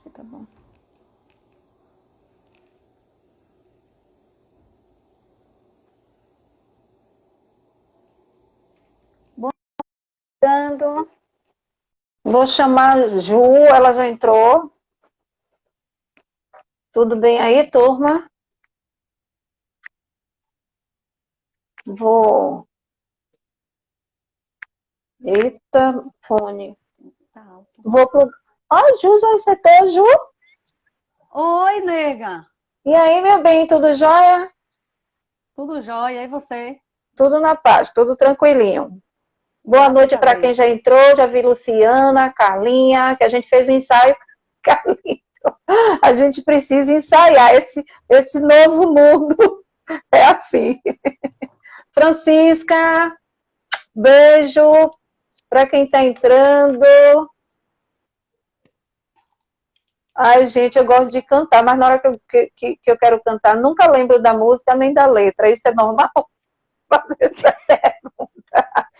que tá bom. Dando. Vou chamar a Ju, ela já entrou. Tudo bem aí, turma? Vou. Eita, fone. Tá alto. Vou pro. Ó, Ju, já acertou, Ju? Oi, nega. E aí, meu bem, tudo jóia? Tudo jóia? E você? Tudo na paz, tudo tranquilinho. Boa Graças noite a para quem Deus. já entrou, já vi Luciana, Carlinha, que a gente fez o ensaio. Carlinha, a gente precisa ensaiar esse novo mundo. É assim. Francisca, beijo para quem está entrando. Ai, gente, eu gosto de cantar, mas na hora que eu quero cantar, nunca lembro da música nem da letra. Isso é normal?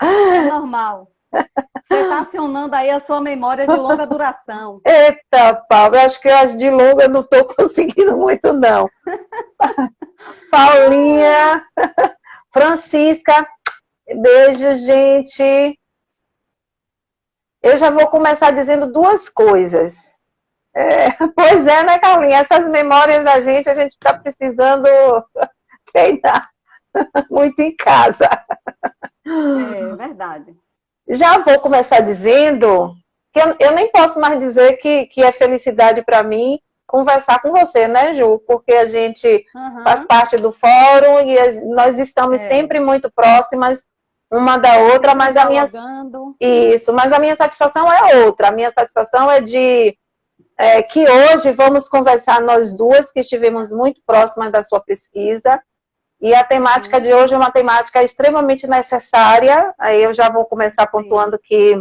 É normal. Você está acionando aí a sua memória de longa duração. Eita, Paulo, eu acho que as de longa eu não estou conseguindo muito, não. Paulinha, Francisca, beijo, gente. Eu já vou começar dizendo duas coisas. Pois é, né, Carlinha? Essas memórias da gente, a gente está precisando treinar muito em casa. É verdade. Já vou começar dizendo que eu nem posso mais dizer que é felicidade para mim conversar com você, né, Ju? Porque a gente faz Aham. parte do fórum e nós estamos É. sempre muito próximas uma da outra, Sempre mas a minha dialogando. isso, mas a minha satisfação é outra. A minha satisfação é de que hoje vamos conversar nós duas que estivemos muito próximas da sua pesquisa. E a temática Sim, de hoje é uma temática extremamente necessária. Aí eu já vou começar sim. pontuando que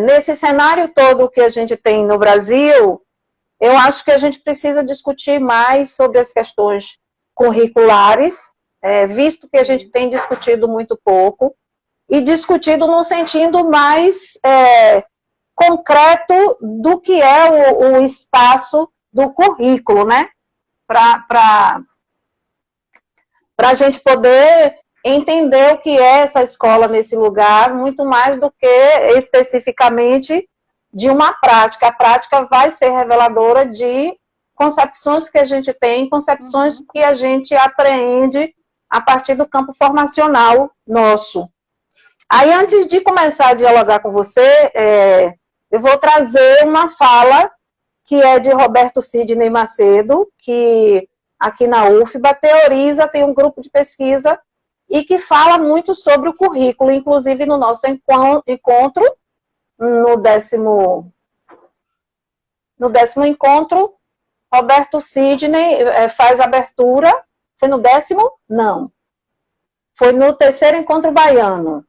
nesse cenário todo que a gente tem no Brasil, eu acho que a gente precisa discutir mais sobre as questões curriculares, visto que a gente Sim. tem discutido muito pouco, e discutido no sentido mais concreto do que é o espaço do currículo, né? Para a gente poder entender o que é essa escola nesse lugar, muito mais do que especificamente de uma prática. A prática vai ser reveladora de concepções que a gente tem, concepções Uhum. que a gente apreende a partir do campo formacional nosso. Aí, Sim. antes de começar a dialogar com você, eu vou trazer uma fala que é de Roberto Sidney Macedo, que aqui na UFBA teoriza, tem um grupo de pesquisa e que fala muito sobre o currículo, inclusive no nosso encontro, no décimo encontro, Roberto Sidney faz abertura. Foi no décimo? Não. Foi no terceiro encontro baiano.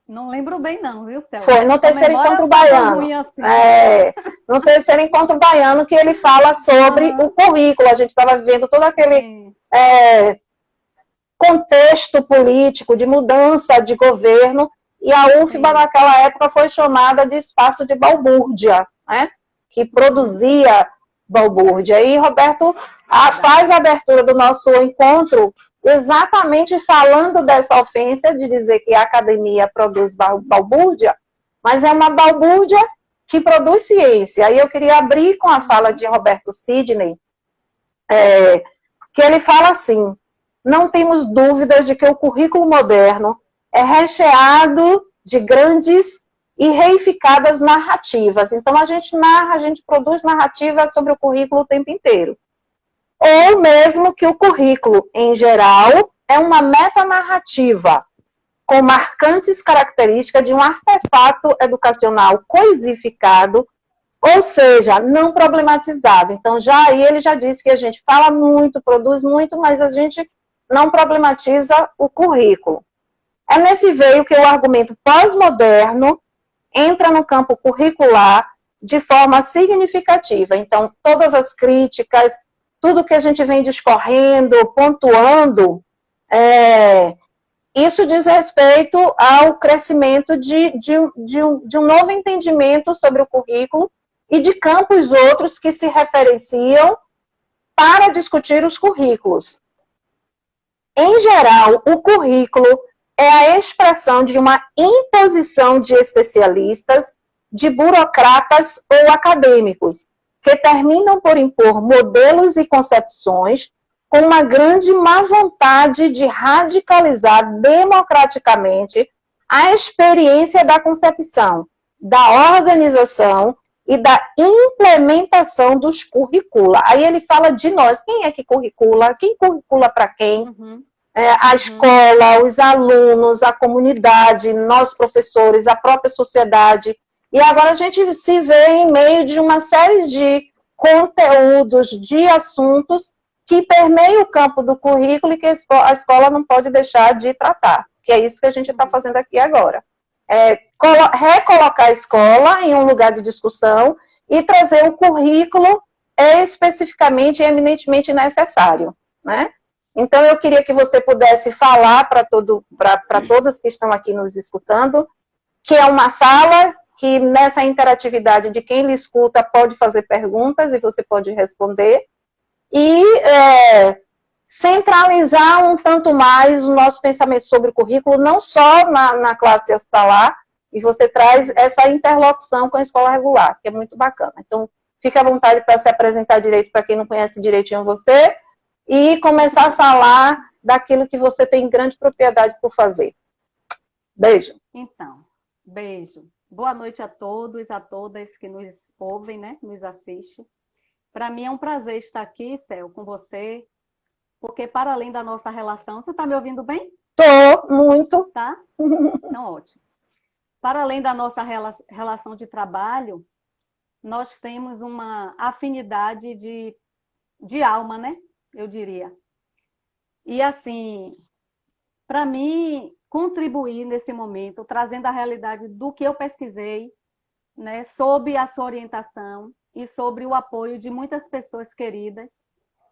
Não lembro bem não, viu, Céu? Foi no Sua terceiro memória encontro não tá tão baiano. ruim assim. No terceiro encontro baiano que ele fala sobre o Aham. currículo. A gente estava vivendo todo aquele Sim. contexto político de mudança de governo, e a UFBA Sim. naquela época foi chamada de espaço de balbúrdia, né? Que Uhum. produzia balbúrdia. E Roberto faz Verdade. a abertura do nosso encontro exatamente falando dessa ofensa de dizer que a academia produz balbúrdia, mas é uma balbúrdia que produz ciência. Aí eu queria abrir com a fala Uhum. de Roberto Sidney, que ele fala assim: não temos dúvidas de que o currículo moderno é recheado de grandes e reificadas narrativas. Então, a gente narra, a gente produz narrativas sobre o currículo o tempo inteiro. Ou Uhum. mesmo que o currículo, em geral, é uma metanarrativa, com marcantes características de um artefato educacional coisificado, ou seja, não problematizado. Então, já aí ele já disse que a gente fala muito, produz muito, mas a gente não problematiza o currículo. É nesse veio que o argumento pós-moderno entra no campo curricular de forma significativa. Então, todas as críticas, tudo que a gente vem discorrendo, pontuando, isso diz respeito ao crescimento de um novo entendimento sobre o currículo e de campos outros que se referenciam para discutir os currículos. Em geral, o currículo é a expressão de uma imposição de especialistas, de burocratas ou acadêmicos, que terminam por impor modelos e concepções com uma grande má vontade de radicalizar democraticamente a experiência da concepção, da organização e da implementação dos curricula. Aí ele fala de nós. Quem é que curricula? Quem curricula para quem? A escola, os alunos, a comunidade, nós professores, a própria sociedade. E agora a gente se vê em meio de uma série de conteúdos, de assuntos que permeiam o campo do currículo e que a escola não pode deixar de tratar. Que é isso que a gente está fazendo aqui agora. Recolocar a escola em um lugar de discussão e trazer o currículo especificamente e eminentemente necessário, né? Então, eu queria que você pudesse falar para todos que estão aqui nos escutando, que é uma sala que nessa interatividade de quem lhe escuta pode fazer perguntas e você pode responder, e centralizar um tanto mais o nosso pensamento sobre o currículo, não só na classe hospitalar, e você traz essa interlocução com a escola regular, que é muito bacana. Então, fique à vontade para se apresentar direito para quem não conhece direitinho você, e começar a falar daquilo que você tem grande propriedade por fazer. Beijo. Então, beijo. Boa noite a todos, a todas que nos ouvem, né, nos assistem. Para mim é um prazer estar aqui, Céu, com você, porque para além da nossa relação... Você está me ouvindo bem? Tô, muito. Tá? Então, ótimo. Para além da nossa relação de trabalho, nós temos uma afinidade de alma, né? Eu diria. E, assim, para mim, contribuir nesse momento, trazendo a realidade do que eu pesquisei, né, sob a sua orientação e sobre o apoio de muitas pessoas queridas,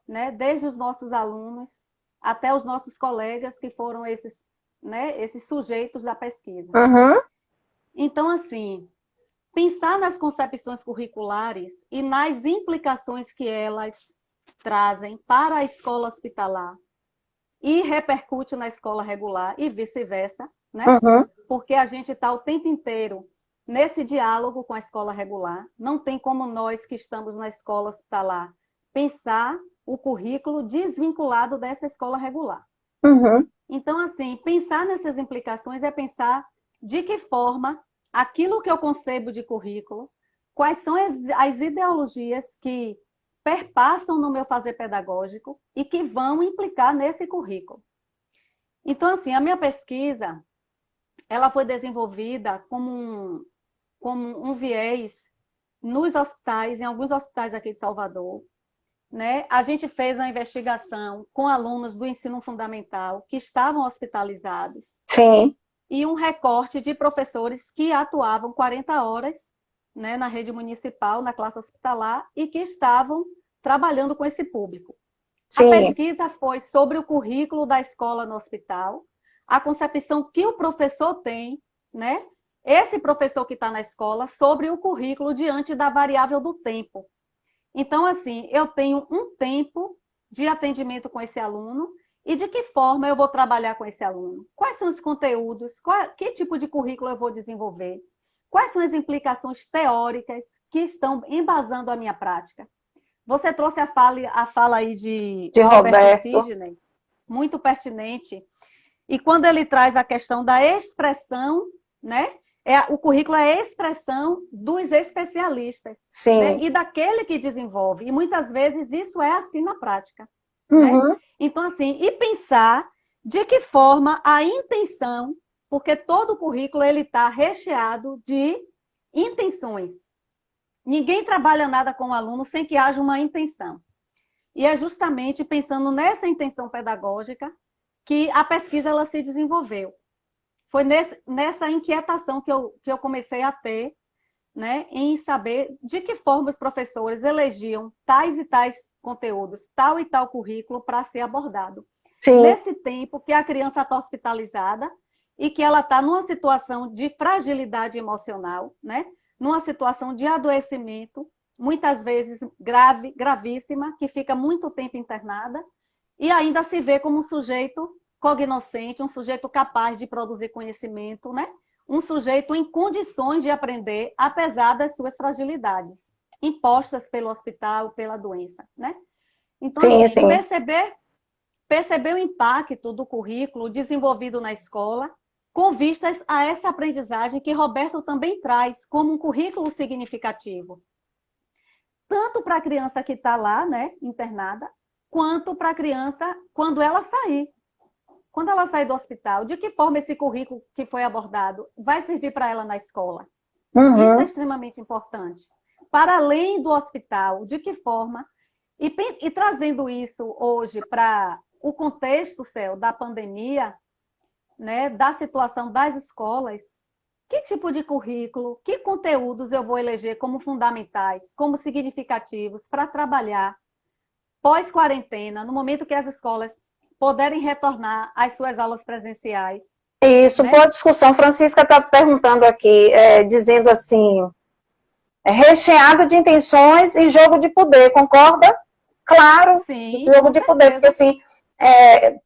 né, desde os nossos alunos até os nossos colegas que foram esses sujeitos da pesquisa. Uhum. Então, assim, pensar nas concepções curriculares e nas implicações que elas trazem para a escola hospitalar e repercute na escola regular e vice-versa, né? Uhum. Porque a gente está o tempo inteiro nesse diálogo com a escola regular. Não tem como nós que estamos na escola hospitalar pensar o currículo desvinculado dessa escola regular. Uhum. Então, assim, pensar nessas implicações é pensar de que forma aquilo que eu concebo de currículo, quais são as ideologias que perpassam no meu fazer pedagógico e que vão implicar nesse currículo. Então, assim, a minha pesquisa, ela foi desenvolvida como um viés nos hospitais, em alguns hospitais aqui de Salvador, né? A gente fez uma investigação com alunos do ensino fundamental que estavam hospitalizados. Sim. E um recorte de professores que atuavam 40 horas, né, na rede municipal, na classe hospitalar, e que estavam trabalhando com esse público. Sim. A pesquisa foi sobre o currículo da escola no hospital, a concepção que o professor tem, né, esse professor que está na escola, sobre o currículo diante da variável do tempo. Então, assim, eu tenho um tempo de atendimento com esse aluno e de que forma eu vou trabalhar com esse aluno. Quais são os conteúdos, que tipo de currículo eu vou desenvolver, quais são as implicações teóricas que estão embasando a minha prática. Você trouxe a fala aí de Roberto Sidney, muito pertinente. E quando ele traz a questão da expressão, né? O currículo é a expressão dos especialistas. Sim. Né? E daquele que desenvolve. E muitas vezes isso é assim na prática. Uhum. Né? Então, assim, e pensar de que forma a intenção, porque todo o currículo ele está recheado de intenções. Ninguém trabalha nada com o aluno sem que haja uma intenção. E é justamente pensando nessa intenção pedagógica que a pesquisa ela se desenvolveu. Foi nessa inquietação que eu comecei a ter, né, em saber de que forma os professores elegiam tais e tais conteúdos, tal e tal currículo para ser abordado. Sim. Nesse tempo que a criança está hospitalizada e que ela está numa situação de fragilidade emocional, né? numa situação de adoecimento, muitas vezes gravíssima, que fica muito tempo internada, e ainda se vê como um sujeito cognoscente, um sujeito capaz de produzir conhecimento, né? Um sujeito em condições de aprender, apesar das suas fragilidades, impostas pelo hospital, pela doença, né? Então, Sim, assim, sim. perceber o impacto do currículo desenvolvido na escola, com vistas a essa aprendizagem que Roberto também traz como um currículo significativo. Tanto para a criança que está lá, né, internada, quanto para a criança quando ela sair. Quando ela sair do hospital, de que forma esse currículo que foi abordado vai servir para ela na escola? Isso é extremamente importante. Para além do hospital, de que forma? E trazendo isso hoje para o contexto, Céu, da pandemia, né, da situação das escolas, que tipo de currículo, que conteúdos eu vou eleger como fundamentais, como significativos para trabalhar pós-quarentena, no momento que as escolas puderem retornar às suas aulas presenciais. Isso, né? boa discussão. Francisca está perguntando aqui, dizendo assim, recheado de intenções e jogo de poder, concorda? Claro, Sim, jogo com de certeza. poder, porque assim,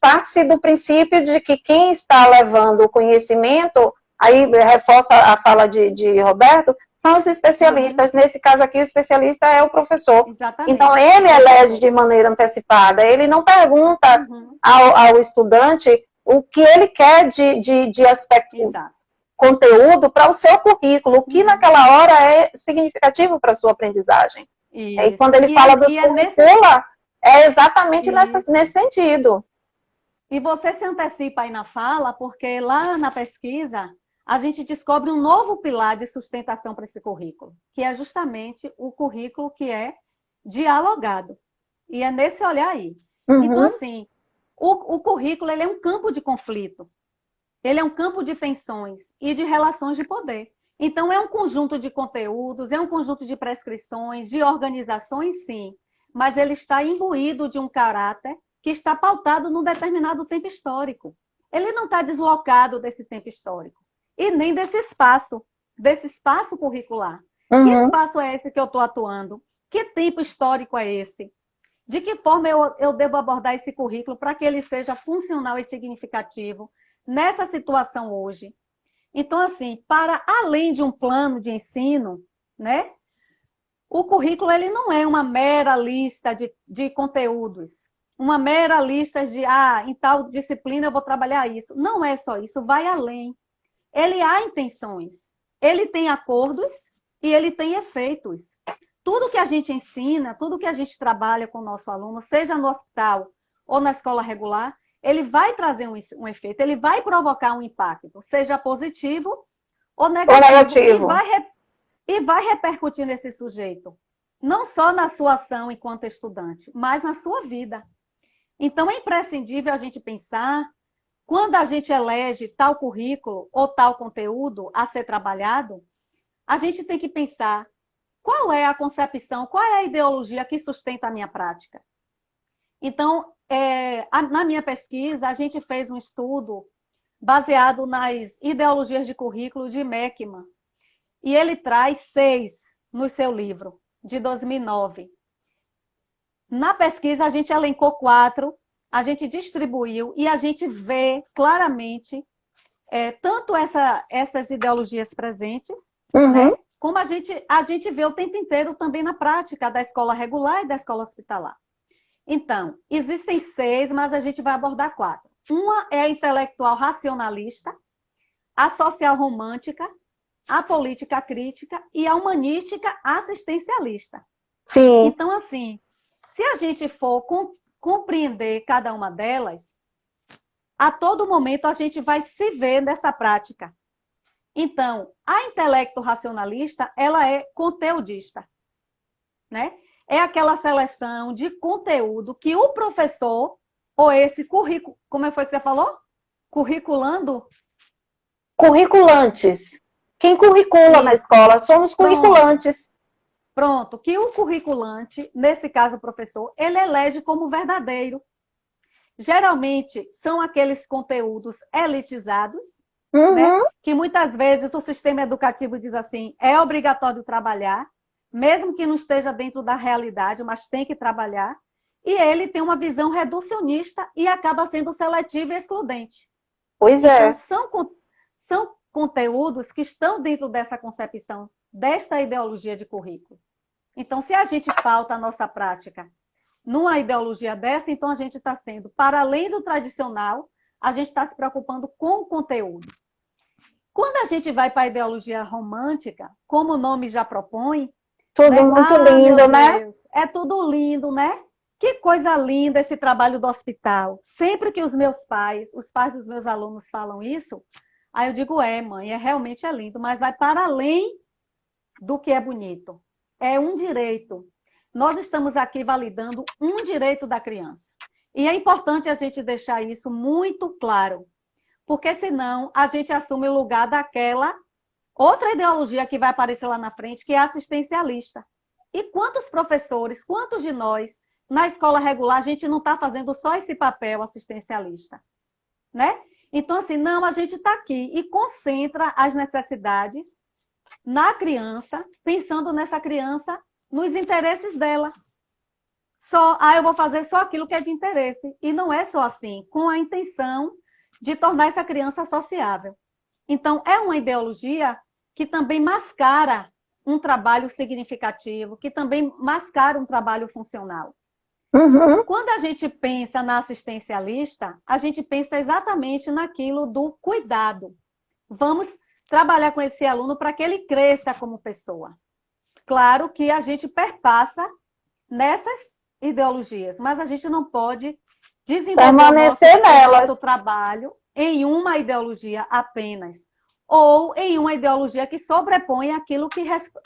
parte-se do princípio de que quem está levando o conhecimento, aí reforça a fala de Roberto, são os especialistas. Nesse caso aqui, o especialista é o professor. Exatamente. Então, ele elege de maneira antecipada, ele não pergunta ao estudante o que ele quer de aspecto, Exato. conteúdo para o seu currículo, o que naquela hora é significativo para a sua aprendizagem. E quando ele fala dos currícula, é exatamente nesse sentido. E você se antecipa aí na fala, porque lá na pesquisa a gente descobre um novo pilar de sustentação para esse currículo, que é justamente o currículo que é dialogado. E é nesse olhar aí. Então, assim, o currículo ele é um campo de conflito. Ele é um campo de tensões e de relações de poder. Então, é um conjunto de conteúdos, é um conjunto de prescrições, de organizações, sim, mas ele está imbuído de um caráter que está pautado num determinado tempo histórico. Ele não está deslocado desse tempo histórico e nem desse espaço curricular. Que espaço é esse que eu estou atuando? Que tempo histórico é esse? De que forma eu devo abordar esse currículo para que ele seja funcional e significativo nessa situação hoje? Então, assim, para além de um plano de ensino, né, o currículo ele não é uma mera lista de conteúdos, uma mera lista de, em tal disciplina eu vou trabalhar isso. Não é só isso, vai além. Ele há intenções, ele tem acordos e ele tem efeitos. Tudo que a gente ensina, tudo que a gente trabalha com o nosso aluno, seja no hospital ou na escola regular, ele vai trazer um efeito, ele vai provocar um impacto, seja positivo ou negativo. E vai repercutir nesse sujeito, não só na sua ação enquanto estudante, mas na sua vida. Então, é imprescindível a gente pensar, quando a gente elege tal currículo ou tal conteúdo a ser trabalhado, a gente tem que pensar qual é a concepção, qual é a ideologia que sustenta a minha prática. Então, na minha pesquisa, a gente fez um estudo baseado nas ideologias de currículo de Meckman. E ele traz 6 no seu livro, de 2009. Na pesquisa, a gente elencou 4, a gente distribuiu e a gente vê claramente tanto essas ideologias presentes, né, como a gente vê o tempo inteiro também na prática da escola regular e da escola hospitalar. Então, existem 6, mas a gente vai abordar 4. Uma é a intelectual racionalista, a social romântica, a política crítica e a humanística assistencialista. Sim. Então, assim, se a gente for compreender cada uma delas, a todo momento a gente vai se ver nessa prática. Então, a intelecto racionalista, ela é conteudista, né? É aquela seleção de conteúdo que o professor, ou esse currículo, como foi que você falou? Curriculantes. Quem curricula na escola somos curriculantes. Pronto, que o curriculante, nesse caso o professor, ele elege como verdadeiro. Geralmente são aqueles conteúdos elitizados, né, que muitas vezes o sistema educativo diz assim, é obrigatório trabalhar, mesmo que não esteja dentro da realidade, mas tem que trabalhar, e ele tem uma visão reducionista e acaba sendo seletivo e excludente. Pois é. Então, são conteúdos que estão dentro dessa concepção, desta ideologia de currículo. Então, se a gente pauta a nossa prática numa ideologia dessa, então a gente está sendo, para além do tradicional, a gente está se preocupando com o conteúdo. Quando a gente vai para a ideologia romântica, como o nome já propõe... Tudo muito lindo, né? Deus, é tudo lindo, né? Que coisa linda esse trabalho do hospital. Sempre que os pais dos meus alunos falam isso, aí eu digo, mãe, realmente é lindo, mas vai para além do que é bonito. É um direito. Nós estamos aqui validando um direito da criança. E é importante a gente deixar isso muito claro, porque senão a gente assume o lugar daquela outra ideologia que vai aparecer lá na frente, que é assistencialista. E quantos professores, quantos de nós, na escola regular, a gente não está fazendo só esse papel assistencialista, né? Então, assim, não, a gente está aqui e concentra as necessidades na criança, pensando nessa criança, nos interesses dela. Eu vou fazer só aquilo que é de interesse. E não é só assim, com a intenção de tornar essa criança sociável. Então, é uma ideologia que também mascara um trabalho significativo, que também mascara um trabalho funcional. Uhum. Quando a gente pensa na assistencialista, a gente pensa exatamente naquilo do cuidado. Vamos trabalhar com esse aluno para que ele cresça como pessoa. Claro que a gente perpassa nessas ideologias, mas a gente não pode desenvolver o nosso trabalho em uma ideologia apenas, ou em uma ideologia que sobrepõe aquilo que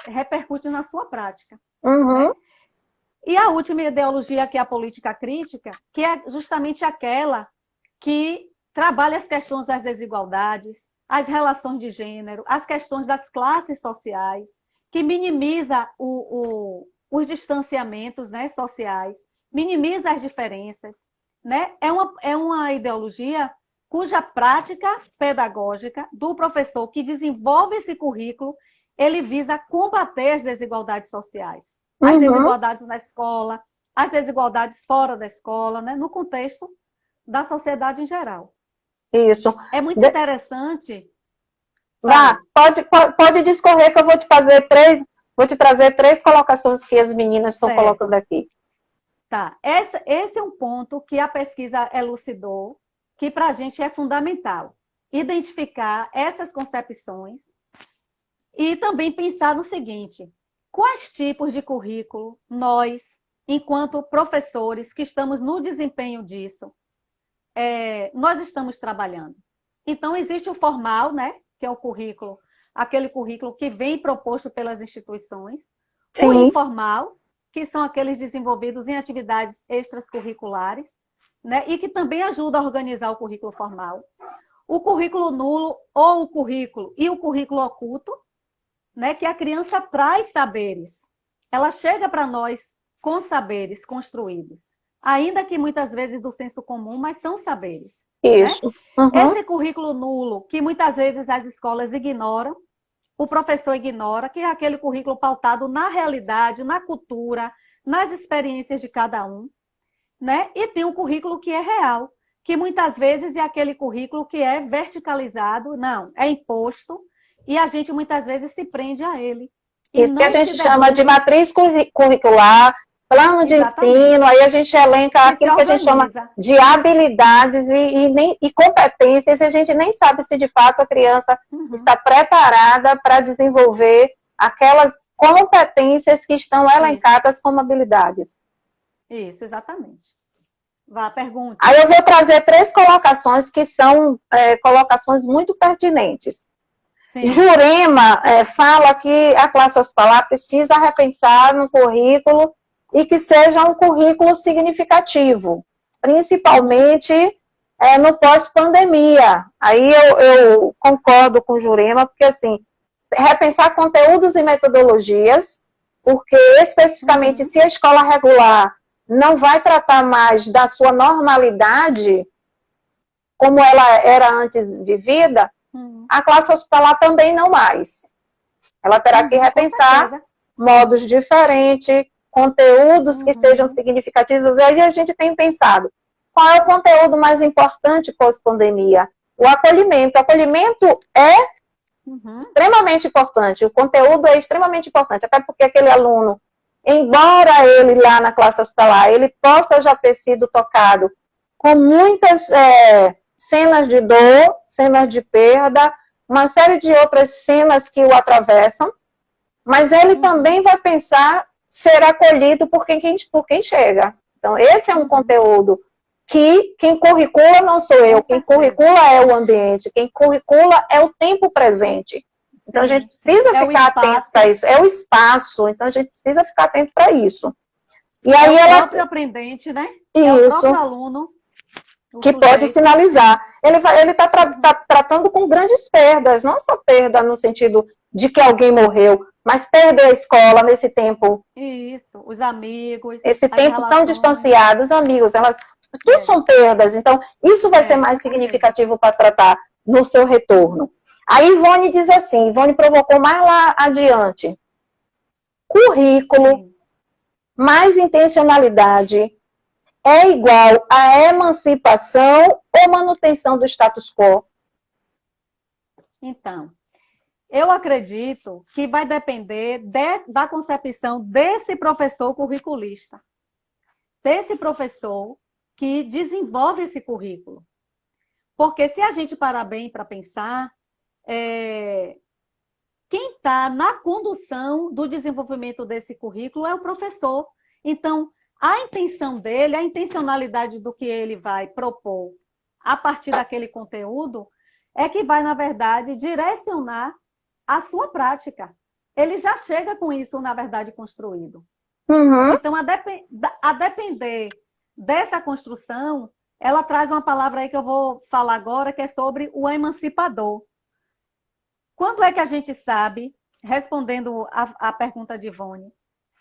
repercute na sua prática. Uhum. Né? E a última ideologia, que é a política crítica, que é justamente aquela que trabalha as questões das desigualdades, as relações de gênero, as questões das classes sociais, que minimiza os distanciamentos, né, sociais, minimiza as diferenças. Né? É uma ideologia cuja prática pedagógica do professor que desenvolve esse currículo, ele visa combater as desigualdades sociais. As desigualdades na escola, as desigualdades fora da escola, né? No contexto da sociedade em geral. Isso. É muito interessante. Pode discorrer que eu vou te trazer três colocações que as meninas estão colocando aqui. Tá. Esse é um ponto que a pesquisa elucidou, que para a gente é fundamental. Identificar essas concepções e também pensar no seguinte: quais tipos de currículo nós, enquanto professores que estamos no desempenho disso, nós estamos trabalhando? Então, existe o formal, né, que é o currículo, aquele currículo que vem proposto pelas instituições. Sim. O informal, que são aqueles desenvolvidos em atividades extracurriculares, né, e que também ajudam a organizar o currículo formal. O currículo nulo ou o currículo oculto, né, que a criança traz saberes. Ela chega para nós com saberes construídos, ainda que muitas vezes do senso comum, mas são saberes. Isso. Né? Uhum. Esse currículo nulo, que muitas vezes as escolas ignoram, o professor ignora, que é aquele currículo pautado na realidade, na cultura, nas experiências de cada um. Né? E tem um currículo que é real, que muitas vezes é aquele currículo que é verticalizado, não, é imposto, e a gente muitas vezes se prende a ele. Isso que a gente chama de matriz curricular, plano de ensino, aí a gente elenca aquilo que a gente chama de habilidades e competências, e a gente nem sabe se de fato a criança está preparada para desenvolver aquelas competências que estão elencadas como habilidades. Isso, exatamente. Vá, pergunta. Aí eu vou trazer três colocações que são colocações muito pertinentes. Sim. Jurema fala que a classe hospitalar precisa repensar no currículo e que seja um currículo significativo, principalmente no pós-pandemia. Aí eu concordo com Jurema, porque assim, repensar conteúdos e metodologias, porque especificamente se a escola regular não vai tratar mais da sua normalidade, como ela era antes vivida, A classe hospitalar também não mais. Ela terá que repensar modos diferentes, conteúdos que sejam significativos. E aí a gente tem pensado, qual é o conteúdo mais importante pós-pandemia? O acolhimento. O acolhimento é extremamente importante. O conteúdo é extremamente importante, até porque aquele aluno, embora ele lá na classe hospitalar, ele possa já ter sido tocado com muitas cenas de dor, cenas de perda, uma série de outras cenas que o atravessam, mas ele também vai pensar ser acolhido por quem chega. Então, esse é um conteúdo que quem curricula não sou eu, quem curricula é o ambiente, quem curricula é o tempo presente. Então, a gente precisa ficar atento para isso. É o espaço, então a gente precisa ficar atento para isso. E aí o próprio aprendente, né? Isso. É o próprio aluno que pode sinalizar. Ele está tratando com grandes perdas, não só perda no sentido de que alguém morreu, mas perder a escola nesse tempo. Isso, os amigos. Esse tempo tão distanciado, os amigos, tudo são perdas. Então, isso vai ser mais significativo para tratar no seu retorno. Aí Ivone diz assim, Ivone provocou mais lá adiante. Currículo, mais intencionalidade, é igual a emancipação ou manutenção do status quo? Então, eu acredito que vai depender da concepção desse professor curriculista, desse professor que desenvolve esse currículo. Porque se a gente parar bem para pensar, quem está na condução do desenvolvimento desse currículo é o professor. Então, a intenção dele, a intencionalidade do que ele vai propor a partir daquele conteúdo é que vai, na verdade, direcionar a sua prática. Ele já chega com isso, na verdade, construído. Então, a depender dessa construção, ela traz uma palavra aí que eu vou falar agora, que é sobre o emancipador. Quando é que a gente sabe, respondendo a pergunta de Ivone,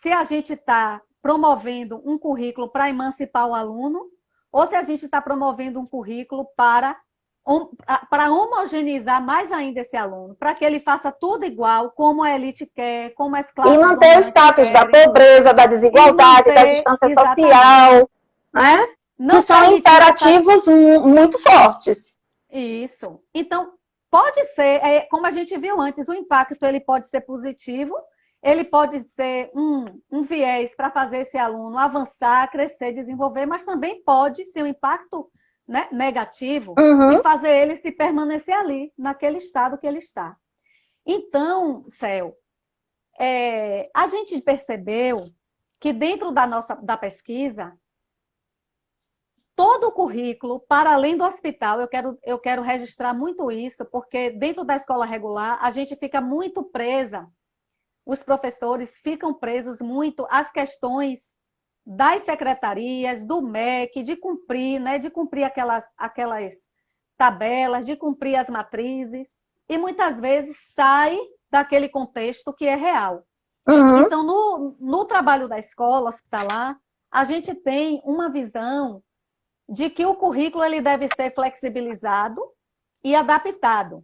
se a gente está promovendo um currículo para emancipar o aluno, ou se a gente está promovendo um currículo para homogeneizar mais ainda esse aluno, para que ele faça tudo igual, como a elite quer, como as classes... E manter o status da pobreza, da desigualdade, da distância social, né? Que são imperativos muito fortes. Isso. Então, pode ser, como a gente viu antes, o impacto ele pode ser positivo, ele pode ser um viés para fazer esse aluno avançar, crescer, desenvolver, mas também pode ser um impacto, né, negativo e fazer ele se permanecer ali, naquele estado que ele está. Então, Céu, a gente percebeu que dentro da pesquisa, todo o currículo, para além do hospital, eu quero registrar muito isso, porque dentro da escola regular, a gente fica muito presa, os professores ficam presos muito às questões das secretarias, do MEC, de cumprir, né, de cumprir aquelas tabelas, de cumprir as matrizes, e muitas vezes sai daquele contexto que é real. Então, no trabalho da escola hospitalar, a gente tem uma visão de que o currículo ele deve ser flexibilizado e adaptado.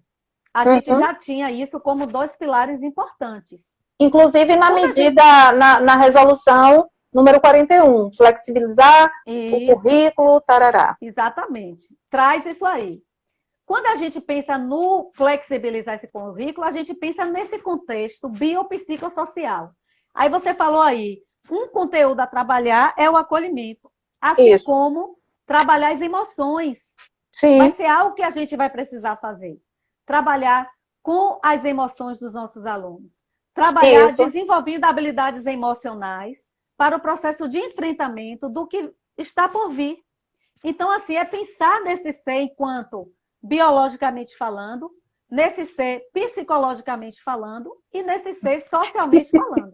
A gente já tinha isso como 2 pilares importantes. Inclusive na medida, na resolução número 41, flexibilizar o currículo, tarará. Exatamente. Traz isso aí. Quando a gente pensa no flexibilizar esse currículo, a gente pensa nesse contexto biopsicossocial. Aí você falou aí, um conteúdo a trabalhar é o acolhimento. Assim como trabalhar as emoções. Sim. Vai ser algo que a gente vai precisar fazer. Trabalhar com as emoções dos nossos alunos. Trabalhar desenvolvendo habilidades emocionais para o processo de enfrentamento do que está por vir. Então, assim, é pensar nesse ser enquanto biologicamente falando, nesse ser psicologicamente falando e nesse ser socialmente falando.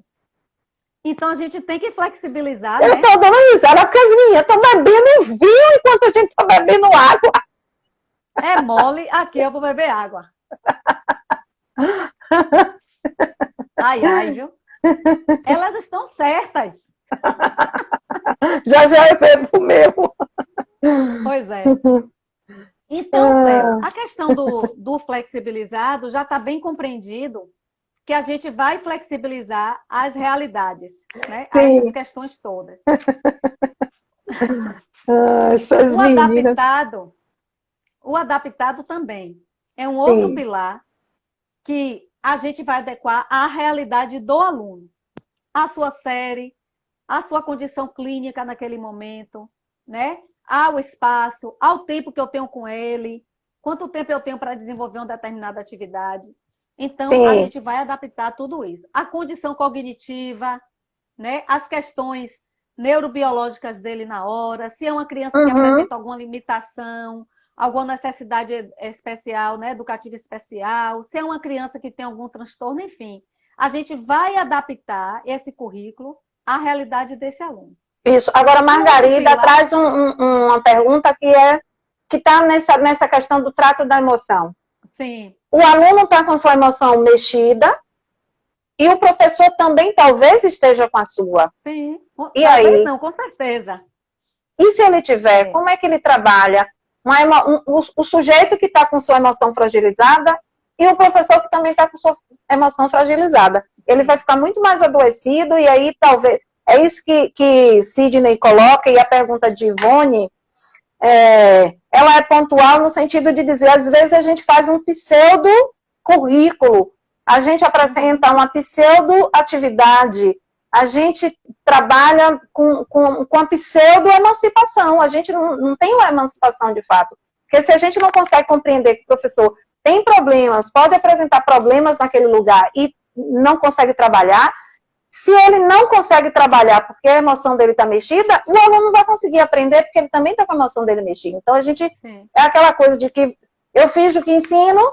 Então, a gente tem que flexibilizar. Eu estou dando risada porque as meninas estão bebendo vinho enquanto a gente está bebendo água. É mole, aqui eu vou beber água. Ai, ai, viu? Elas estão certas. Já eu bebo o meu. Pois é. Então, Céu, a questão do flexibilizado já está bem compreendido que a gente vai flexibilizar as realidades, né? A essas questões todas. Essas meninas. O adaptado também é um outro pilar que a gente vai adequar à realidade do aluno, à sua série, à sua condição clínica naquele momento, né? Ao espaço, ao tempo que eu tenho com ele, quanto tempo eu tenho para desenvolver uma determinada atividade. Então, a gente vai adaptar tudo isso. A condição cognitiva, né? As questões neurobiológicas dele na hora, se é uma criança que apresenta alguma limitação, alguma necessidade especial, né? Educativa especial, se é uma criança que tem algum transtorno, enfim. A gente vai adaptar esse currículo à realidade desse aluno. Isso. Agora, Margarida traz uma pergunta que está nessa questão do trato da emoção. Sim. O aluno está com sua emoção mexida e o professor também talvez esteja com a sua. Sim. E talvez aí? Não, com certeza. E se ele tiver, como é que ele trabalha o sujeito que está com sua emoção fragilizada e o professor que também está com sua emoção fragilizada? Ele vai ficar muito mais adoecido e aí talvez... É isso que Sidney coloca, e a pergunta de Ivone, ela é pontual no sentido de dizer, às vezes a gente faz um pseudo-currículo, a gente apresenta uma pseudo-atividade, a gente trabalha com a pseudo-emancipação, a gente não tem uma emancipação de fato. Porque se a gente não consegue compreender que o professor tem problemas, pode apresentar problemas naquele lugar e não consegue trabalhar, se ele não consegue trabalhar porque a emoção dele está mexida, o aluno não vai conseguir aprender porque ele também está com a emoção dele mexida. Então, a gente é aquela coisa de que eu finjo que ensino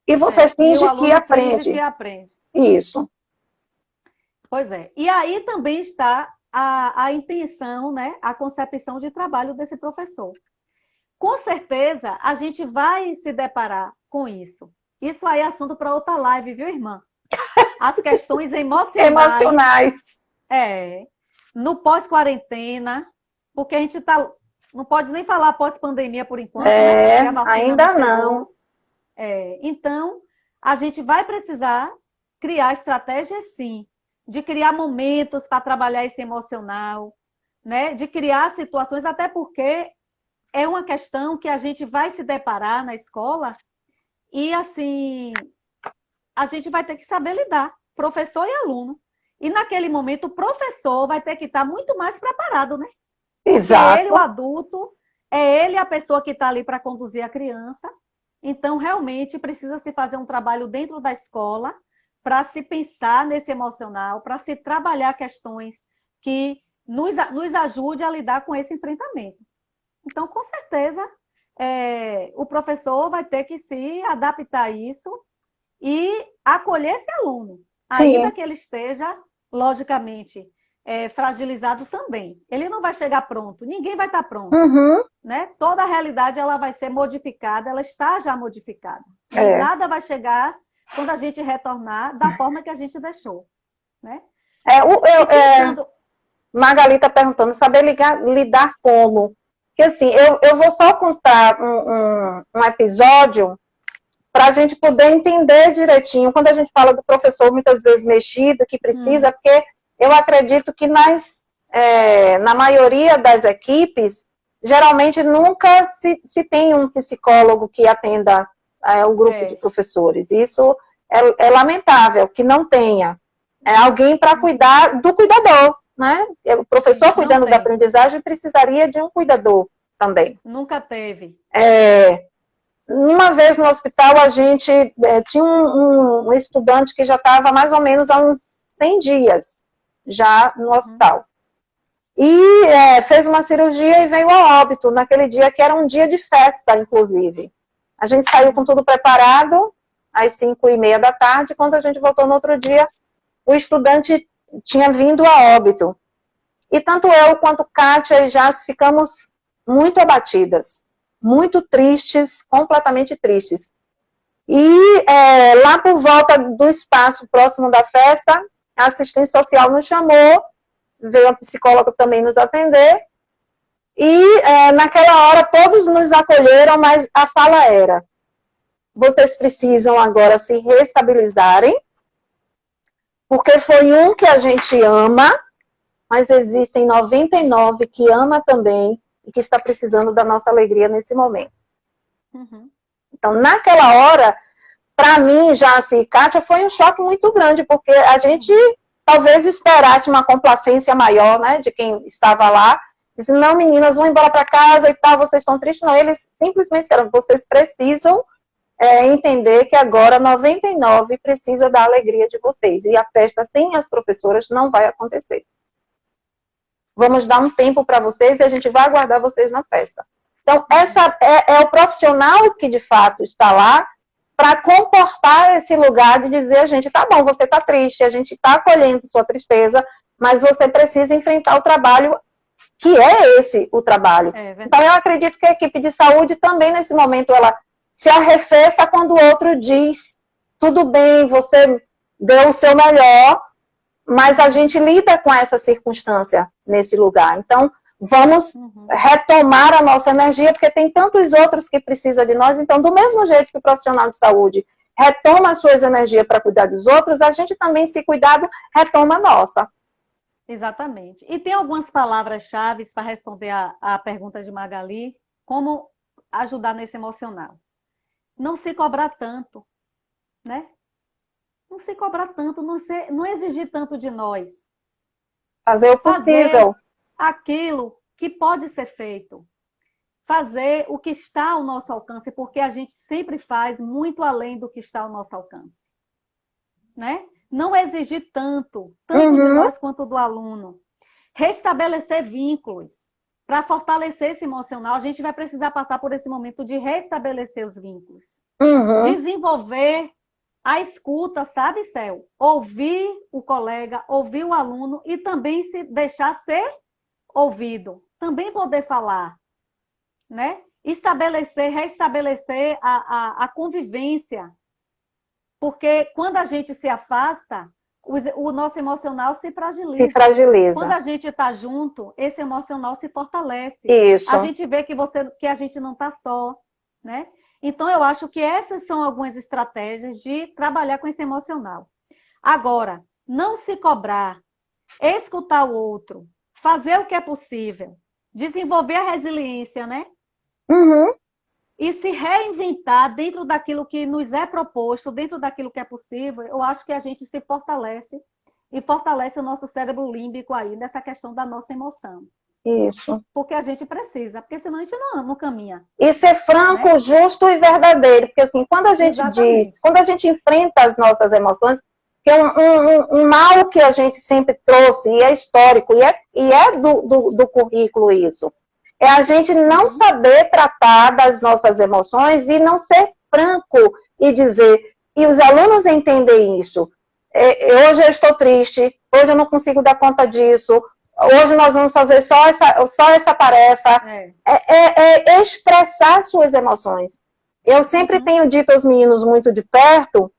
e você finge que aprende. Finge que aprende. Isso. Pois é. E aí também está a intenção, né, a concepção de trabalho desse professor. Com certeza, a gente vai se deparar com isso. Isso aí é assunto para outra live, viu, irmã? As questões emocionais. No pós-quarentena, porque a gente não pode nem falar pós-pandemia por enquanto. Ainda não. Então, a gente vai precisar criar estratégias, sim, de criar momentos para trabalhar esse emocional, né? De criar situações, até porque é uma questão que a gente vai se deparar na escola e, assim... a gente vai ter que saber lidar, professor e aluno. E naquele momento o professor vai ter que estar muito mais preparado, né? Exato. Porque ele, o adulto, é ele a pessoa que está ali para conduzir a criança. Então, realmente, precisa se fazer um trabalho dentro da escola para se pensar nesse emocional, para se trabalhar questões que nos ajude a lidar com esse enfrentamento. Então, com certeza, o professor vai ter que se adaptar a isso e acolher esse aluno, ainda que ele esteja, logicamente, fragilizado também. Ele não vai chegar pronto, ninguém vai estar pronto. Né? Toda a realidade ela vai ser modificada, ela está já modificada. Nada vai chegar quando a gente retornar da forma que a gente deixou. Né? Magali está perguntando, saber lidar como? Porque assim, eu vou só contar um episódio para a gente poder entender direitinho, quando a gente fala do professor muitas vezes mexido, que precisa, porque eu acredito que na maioria das equipes, geralmente nunca se tem um psicólogo que atenda o grupo de professores. Isso é lamentável, que não tenha alguém para cuidar do cuidador, né? O professor cuidando da aprendizagem precisaria de um cuidador também. Nunca teve. Uma vez no hospital, a gente tinha um estudante que já estava mais ou menos há uns 100 dias já no hospital. E fez uma cirurgia e veio a óbito naquele dia, que era um dia de festa, inclusive. A gente saiu com tudo preparado, às 5:30 da tarde, quando a gente voltou no outro dia, o estudante tinha vindo a óbito. E tanto eu quanto Kátia e Jás ficamos muito abatidas. Muito tristes, completamente tristes. E lá por volta do espaço próximo da festa, a assistente social nos chamou, veio a psicóloga também nos atender, E naquela hora todos nos acolheram, mas a fala era: vocês precisam agora se reestabilizarem, porque foi um que a gente ama, mas existem 99 que ama também e que está precisando da nossa alegria nesse momento. Uhum. Então, naquela hora, para mim, Jaci e Kátia, foi um choque muito grande, porque a gente talvez esperasse uma complacência maior, né, de quem estava lá. Disse: não, meninas, vão embora para casa e tal, vocês estão tristes. Não, eles simplesmente disseram: vocês precisam entender que agora 99 precisa da alegria de vocês. E a festa sem as professoras não vai acontecer. Vamos dar um tempo para vocês e a gente vai aguardar vocês na festa. Então, essa é o profissional que, de fato, está lá para comportar esse lugar de dizer: a gente, tá bom, você está triste, a gente está acolhendo sua tristeza, mas você precisa enfrentar o trabalho, que é esse o trabalho. Então, eu acredito que a equipe de saúde também, nesse momento, ela se arrefeça quando o outro diz: tudo bem, você deu o seu melhor, mas a gente lida com essa circunstância nesse lugar. Então, vamos retomar a nossa energia, porque tem tantos outros que precisam de nós. Então, do mesmo jeito que o profissional de saúde retoma as suas energias para cuidar dos outros, a gente também, se cuidado, retoma a nossa. Exatamente. E tem algumas palavras-chave para responder a pergunta de Magali: como ajudar nesse emocional? Não se cobrar tanto, né? Não se cobrar tanto, não exigir tanto de nós. Fazer o possível. Fazer aquilo que pode ser feito. Fazer o que está ao nosso alcance, porque a gente sempre faz muito além do que está ao nosso alcance. Né? Não exigir tanto de nós quanto do aluno. Restabelecer vínculos. Para fortalecer esse emocional, a gente vai precisar passar por esse momento de restabelecer os vínculos. Desenvolver a escuta, sabe, Céu? Ouvir o colega, ouvir o aluno e também se deixar ser ouvido. Também poder falar, né? Restabelecer a convivência. Porque quando a gente se afasta, o nosso emocional se fragiliza. Se fragiliza. Quando a gente está junto, esse emocional se fortalece. Isso. A gente vê que a gente não está só, né? Então, eu acho que essas são algumas estratégias de trabalhar com esse emocional. Agora, não se cobrar, escutar o outro, fazer o que é possível, desenvolver a resiliência, né? E se reinventar dentro daquilo que nos é proposto, dentro daquilo que é possível, eu acho que a gente se fortalece e fortalece o nosso cérebro límbico aí, nessa questão da nossa emoção. Isso. Porque a gente precisa, porque senão a gente não caminha. E ser franco, né? Justo e verdadeiro. Porque assim, quando a gente quando a gente enfrenta as nossas emoções, que é um mal que a gente sempre trouxe, e é histórico, e é do currículo isso. É a gente não saber tratar das nossas emoções e não ser franco e dizer, e os alunos entendem isso. Hoje eu estou triste, hoje eu não consigo dar conta disso, hoje nós vamos fazer só essa tarefa. Expressar suas emoções. Eu sempre tenho dito aos meninos muito de perto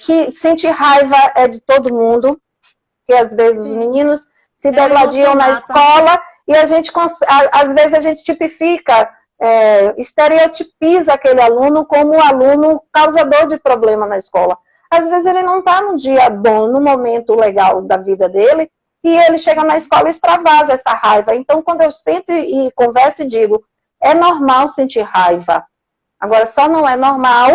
que sentir raiva é de todo mundo, que às vezes os meninos se degladiam na escola e a gente, às vezes a gente tipifica, estereotipiza aquele aluno como um aluno causador de problema na escola. Às vezes ele não está num dia bom, num momento legal da vida dele, e ele chega na escola e extravasa essa raiva. Então, quando eu sento e converso e digo, é normal sentir raiva. Agora, só não é normal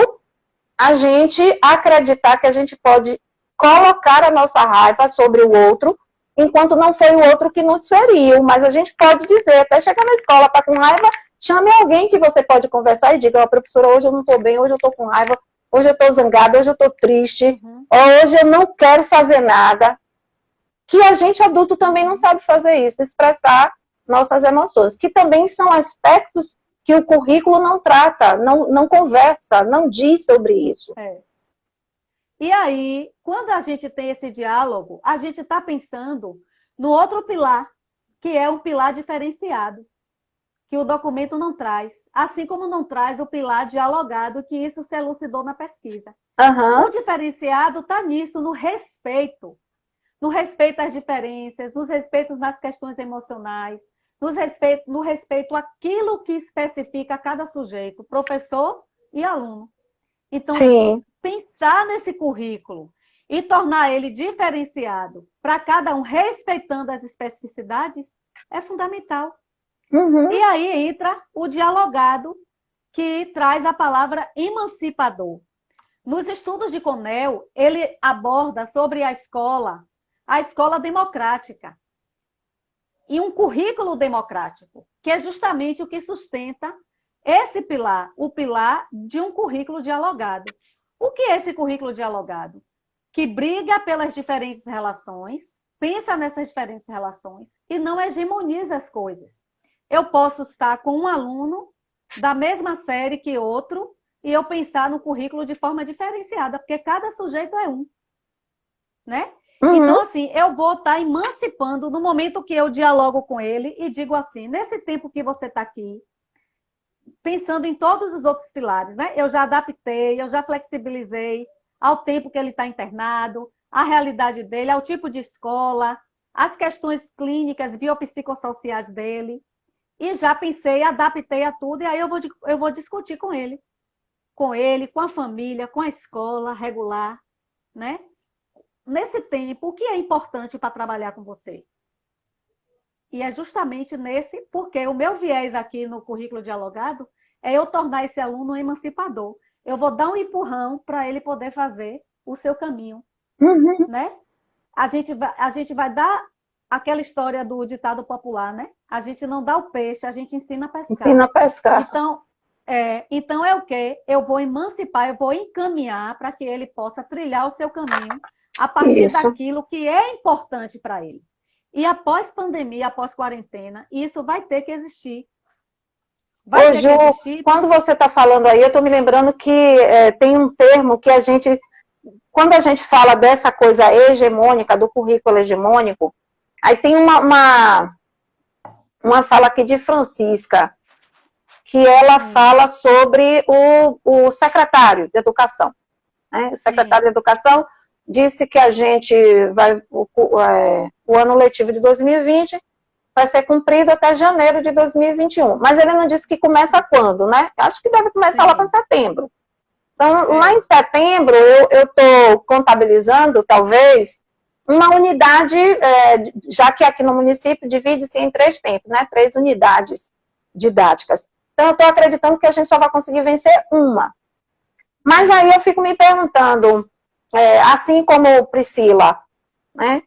a gente acreditar que a gente pode colocar a nossa raiva sobre o outro, enquanto não foi o outro que nos feriu. Mas a gente pode dizer, até chegar na escola, tá com raiva, chame alguém que você pode conversar e diga, professora, hoje eu não estou bem, hoje eu estou com raiva, hoje eu estou zangada, hoje eu estou triste, hoje eu não quero fazer nada. Que a gente adulto também não sabe fazer isso, expressar nossas emoções, que também são aspectos que o currículo não trata, não conversa, não diz sobre isso. E aí, quando a gente tem esse diálogo, a gente está pensando no outro pilar, que é um pilar diferenciado, que o documento não traz, assim como não traz o pilar dialogado, que isso se elucidou na pesquisa. O diferenciado está nisso, no respeito às diferenças, no respeito nas questões emocionais, no respeito àquilo que especifica cada sujeito, professor e aluno. Então, Sim. pensar nesse currículo e tornar ele diferenciado para cada um, respeitando as especificidades, é fundamental. Uhum. E aí entra o dialogado, que traz a palavra emancipador. Nos estudos de Connell, ele aborda sobre a escola democrática, e um currículo democrático, que é justamente o que sustenta esse pilar, o pilar de um currículo dialogado. O que é esse currículo dialogado? Que briga pelas diferentes relações, pensa nessas diferentes relações e não hegemoniza as coisas. Eu posso estar com um aluno da mesma série que outro e eu pensar no currículo de forma diferenciada, porque cada sujeito é um, né? Uhum. Então, assim, eu vou estar emancipando no momento que eu dialogo com ele e digo assim, nesse tempo que você está aqui, pensando em todos os outros pilares, né? Eu já adaptei, eu já flexibilizei ao tempo que ele está internado, à realidade dele, ao tipo de escola, às questões clínicas, biopsicossociais dele, e já pensei, adaptei a tudo, e aí eu vou discutir com ele, com a família, com a escola regular, né? Nesse tempo, o que é importante para trabalhar com você? E é justamente nesse, porque o meu viés aqui no currículo dialogado é eu tornar esse aluno um emancipador. Eu vou dar um empurrão para ele poder fazer o seu caminho, Uhum. né? A gente vai dar aquela história do ditado popular, né? A gente não dá o peixe, a gente ensina a pescar. Ensina a pescar. Então é o quê? Eu vou emancipar, eu vou encaminhar para que ele possa trilhar o seu caminho a partir daquilo que é importante para ele. E após pandemia, após quarentena, isso vai ter que existir. Ô, Ju, quando você está falando aí, eu estou me lembrando que tem um termo que quando a gente fala dessa coisa hegemônica, do currículo hegemônico, aí tem uma fala aqui de Francisca, que ela fala sobre o secretário de Educação. Né? O secretário de Educação disse que a gente o ano letivo de 2020 vai ser cumprido até janeiro de 2021. Mas ele não disse que começa quando, né? Acho que deve começar lá para setembro. Então, lá em setembro, eu estou contabilizando, talvez, uma unidade, já que aqui no município divide-se em 3 tempos, né? 3 unidades didáticas. Então, eu estou acreditando que a gente só vai conseguir vencer uma. Mas aí eu fico me perguntando, assim como Priscila, né?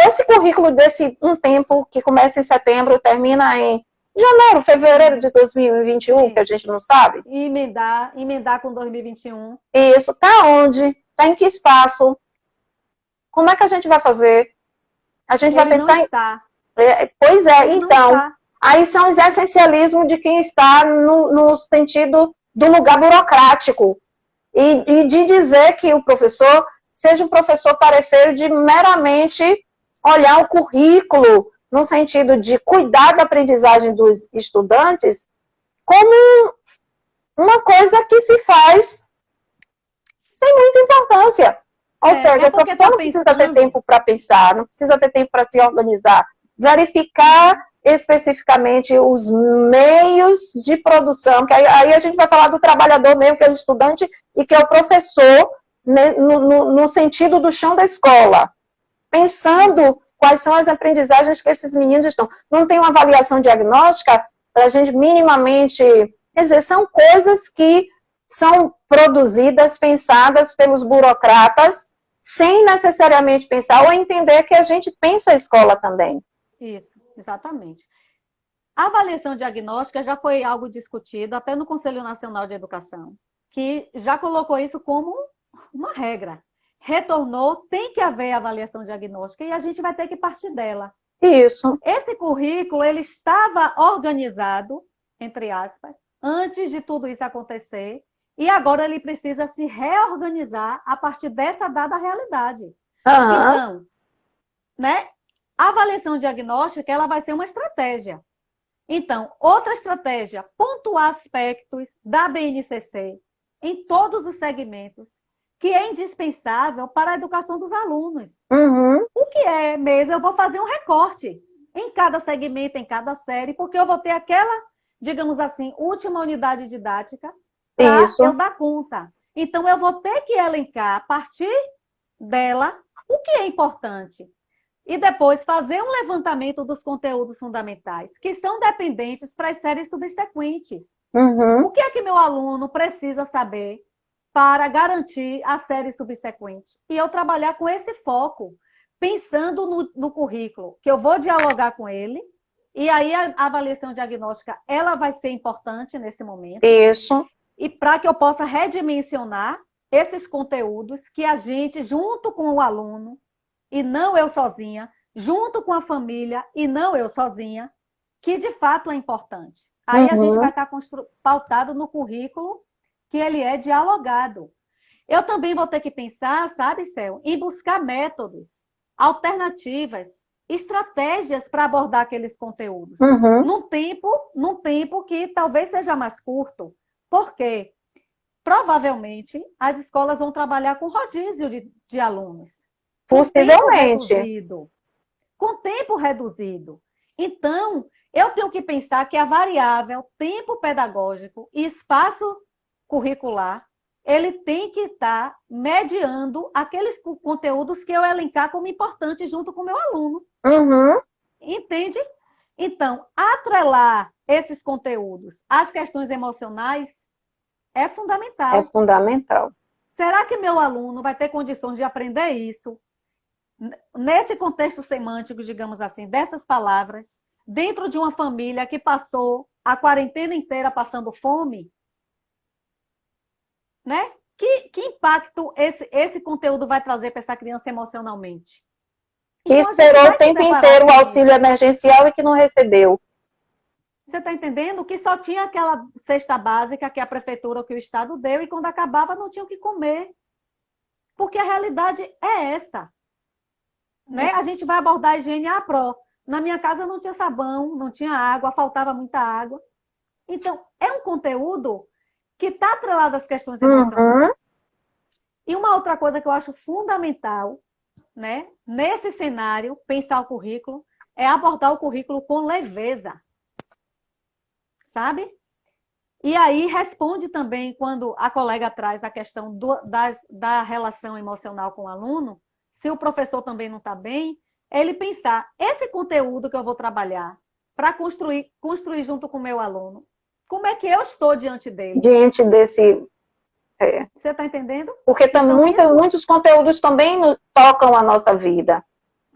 Esse currículo desse um tempo que começa em setembro, termina em janeiro, fevereiro de 2021, que a gente não sabe. E emendar com 2021. Isso, tá onde? Tá em que espaço? Como é que a gente vai fazer? A gente vai pensar em... Pois é, então, aí são os essencialismos de quem está no sentido do lugar burocrático. E de dizer que o professor seja um professor tarefeiro de meramente olhar o currículo no sentido de cuidar da aprendizagem dos estudantes como uma coisa que se faz sem muita importância. Ou seja, o professor não precisa ter tempo para pensar, não precisa ter tempo para se organizar, verificar especificamente os meios de produção, que aí a gente vai falar do trabalhador mesmo, que é o estudante e que é o professor, né, no sentido do chão da escola, pensando quais são as aprendizagens que esses meninos estão. Não tem uma avaliação diagnóstica para a gente minimamente... Quer dizer, são coisas que são produzidas, pensadas pelos burocratas, sem necessariamente pensar ou entender que a gente pensa a escola também. Isso, exatamente. A avaliação diagnóstica já foi algo discutido até no Conselho Nacional de Educação, que já colocou isso como uma regra. Retornou, tem que haver avaliação diagnóstica e a gente vai ter que partir dela. Isso. Esse currículo, ele estava organizado, entre aspas, antes de tudo isso acontecer, e agora ele precisa se reorganizar a partir dessa dada realidade. Então, né, a avaliação diagnóstica, ela vai ser uma estratégia. Então, outra estratégia, pontuar aspectos da BNCC em todos os segmentos, que é indispensável para a educação dos alunos. Uhum. O que é mesmo? Eu vou fazer um recorte. em cada segmento, em cada série, porque eu vou ter aquela, digamos assim, última unidade didática para eu dar conta. Então, eu vou ter que elencar, a partir dela, o que é importante. E depois fazer um levantamento dos conteúdos fundamentais, que são dependentes para as séries subsequentes. O que é que meu aluno precisa saber para garantir a série subsequente? E eu trabalhar com esse foco, pensando no currículo, que eu vou dialogar com ele, e aí a avaliação diagnóstica ela vai ser importante nesse momento. Isso. E para que eu possa redimensionar esses conteúdos que a gente, junto com o aluno, e não eu sozinha, junto com a família, e não eu sozinha, que de fato é importante. Aí a gente vai estar pautado no currículo que ele é dialogado. Eu também vou ter que pensar, sabe, Céu, em buscar métodos, alternativas, estratégias para abordar aqueles conteúdos. Num tempo que talvez seja mais curto. Por quê? Provavelmente as escolas vão trabalhar com rodízio de alunos. Possivelmente. Com tempo reduzido. Então, eu tenho que pensar que a variável tempo pedagógico e espaço curricular, ele tem que estar mediando aqueles conteúdos que eu elencar como importantes junto com o meu aluno. Entende? Então, atrelar esses conteúdos às questões emocionais é fundamental. É fundamental. Será que meu aluno vai ter condições de aprender isso nesse contexto semântico, digamos assim, dessas palavras, dentro de uma família que passou a quarentena inteira passando fome? Né? Que impacto esse conteúdo vai trazer para essa criança emocionalmente? Que então, esperou o tempo inteiro o auxílio emergencial e que não recebeu. Você está entendendo? Que só tinha aquela cesta básica que a prefeitura ou que o Estado deu e quando acabava não tinha o que comer. Porque a realidade é essa. Né? A gente vai abordar a higiene pró. Na minha casa não tinha sabão, não tinha água, faltava muita água. Então, é um conteúdo que está atrelado às questões emocionais. E uma outra coisa que eu acho fundamental, né, nesse cenário, pensar o currículo, é abordar o currículo com leveza. Sabe? E aí responde também, quando a colega traz a questão da relação emocional com o aluno, se o professor também não está bem, ele pensar, esse conteúdo que eu vou trabalhar para construir junto com o meu aluno, como é que eu estou diante dele? Diante desse... Você está entendendo? Porque então, muitos conteúdos também tocam a nossa vida.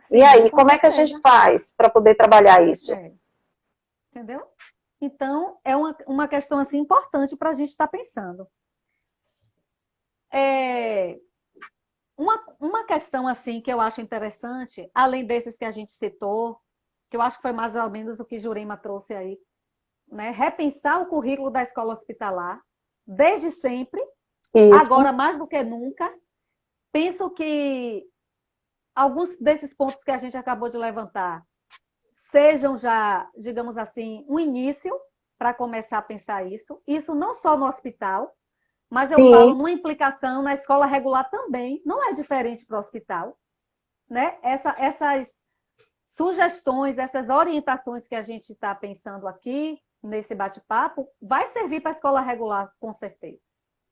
Sim, e aí, como é que a gente faz para poder trabalhar isso? Entendeu? Então, é uma questão assim, importante para a gente estar pensando. Uma questão assim, que eu acho interessante, além desses que a gente citou, que eu acho que foi mais ou menos o que Jurema trouxe aí, né? Repensar o currículo da escola hospitalar, desde sempre, agora mais do que nunca. Penso que alguns desses pontos que a gente acabou de levantar sejam já, digamos assim, um início para começar a pensar isso. Isso não só no hospital, mas eu falo numa implicação na escola regular também. Não é diferente para o hospital. Né? Essas sugestões, essas orientações que a gente está pensando aqui, nesse bate-papo, vai servir para a escola regular, com certeza.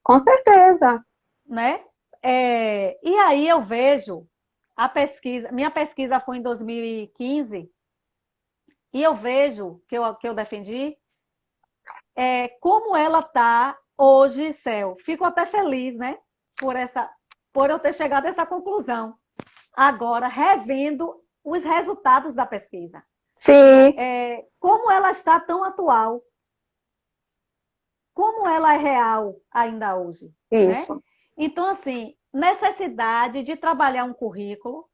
Com certeza. Né? E aí eu vejo a pesquisa, minha pesquisa foi em 2015, e eu vejo, que eu defendi, como ela está hoje, Céu. Fico até feliz, né? Por eu ter chegado a essa conclusão. Agora, revendo os resultados da pesquisa. Sim. Como ela está tão atual. Como ela é real ainda hoje. Isso. Né? Então, assim, necessidade de trabalhar um currículo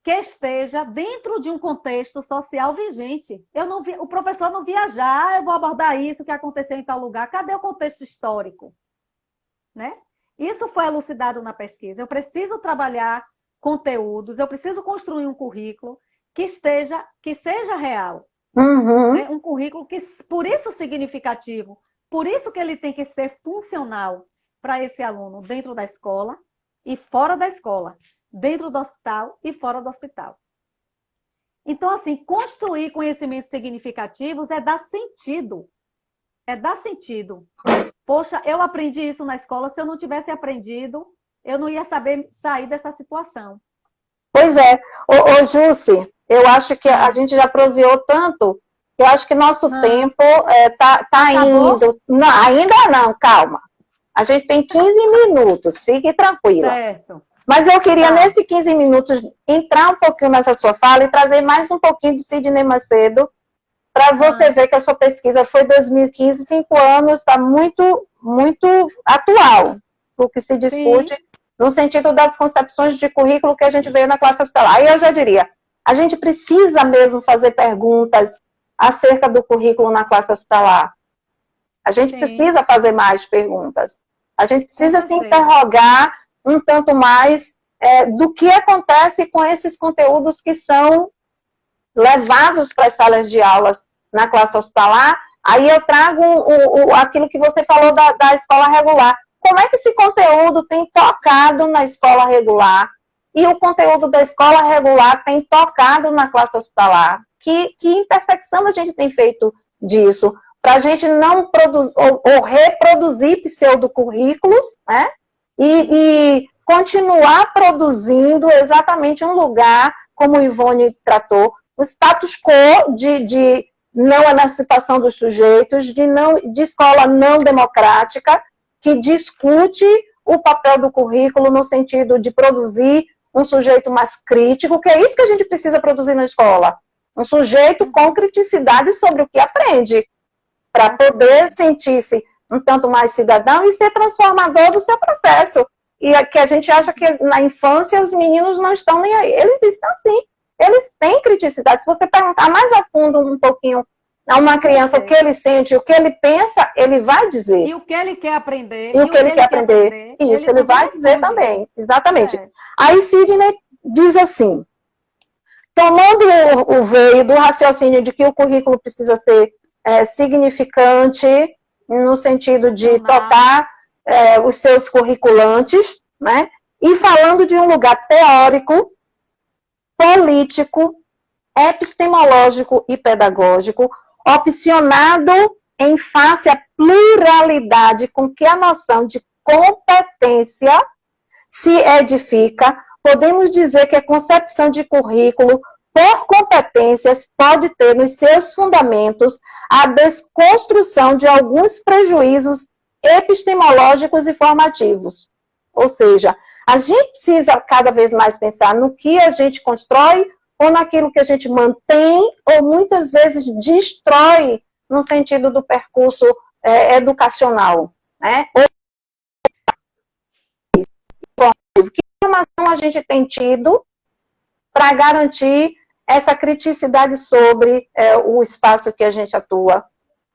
que esteja dentro de um contexto social vigente. O professor não viajar, eu vou abordar isso que aconteceu em tal lugar. Cadê o contexto histórico? Né? Isso foi elucidado na pesquisa. Eu preciso trabalhar conteúdos, eu preciso construir um currículo que seja real. Né? Um currículo que, por isso significativo, por isso que ele tem que ser funcional para esse aluno dentro da escola e fora da escola. Dentro do hospital e fora do hospital. Então, assim, construir conhecimentos significativos é dar sentido. É dar sentido. Poxa, eu aprendi isso na escola. Se eu não tivesse aprendido, eu não ia saber sair dessa situação. Pois é. Ô Jussi, eu acho que a gente já proseou tanto, que eu acho que nosso tempo tá indo. Não, ainda não, calma. A gente tem 15 minutos, fique tranquila. Certo. Mas eu queria, nesses 15 minutos, entrar um pouquinho nessa sua fala e trazer mais um pouquinho de Sidney Macedo, para você ver que a sua pesquisa foi 2015, 5 anos, está muito, muito atual, o que se discute, sim, no sentido das concepções de currículo que a gente veio na classe hospitalar. Aí eu já diria, a gente precisa mesmo fazer perguntas acerca do currículo na classe hospitalar. A gente sim, precisa fazer mais perguntas. A gente precisa se interrogar um tanto mais do que acontece com esses conteúdos que são levados para as salas de aulas na classe hospitalar. Aí eu trago aquilo que você falou da escola regular. Como é que esse conteúdo tem tocado na escola regular e o conteúdo da escola regular tem tocado na classe hospitalar? Que intersecção a gente tem feito disso? Para a gente não produzir ou reproduzir pseudocurrículos, né? E continuar produzindo exatamente um lugar, como o Ivone tratou, o status quo de não emancipação dos sujeitos, de escola não democrática, que discute o papel do currículo no sentido de produzir um sujeito mais crítico, que é isso que a gente precisa produzir na escola. Um sujeito com criticidade sobre o que aprende, para poder sentir-se um tanto mais cidadão e ser transformador do seu processo. E que a gente acha que na infância os meninos não estão nem aí. Eles estão sim. Eles têm criticidade. Se você perguntar mais a fundo um pouquinho a uma criança o que ele sente, o que ele pensa, ele vai dizer. E o que ele quer aprender. E o que ele quer aprender. Isso, ele vai dizer também. Exatamente. Aí Sidney diz assim, tomando o veio do raciocínio de que o currículo precisa ser significante, no sentido de tocar os seus curriculantes, né? E falando de um lugar teórico, político, epistemológico e pedagógico, opcionado em face à pluralidade com que a noção de competência se edifica, podemos dizer que a concepção de currículo por competências pode ter nos seus fundamentos a desconstrução de alguns prejuízos epistemológicos e formativos. Ou seja, a gente precisa cada vez mais pensar no que a gente constrói ou naquilo que a gente mantém ou muitas vezes destrói no sentido do percurso educacional, né? Que informação a gente tem tido para garantir essa criticidade sobre o espaço que a gente atua,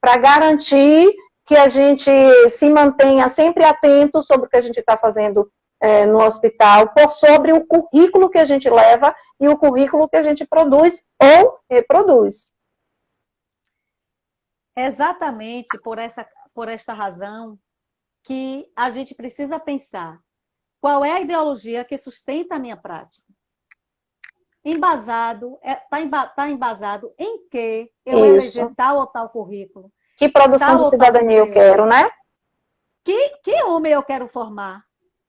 para garantir que a gente se mantenha sempre atento sobre o que a gente está fazendo no hospital, sobre o currículo que a gente leva e o currículo que a gente produz ou reproduz. Exatamente por esta razão que a gente precisa pensar qual é a ideologia que sustenta a minha prática. Está embasado em que eu eleger tal ou tal currículo. Que produção de cidadania eu quero, né? Que homem eu quero formar?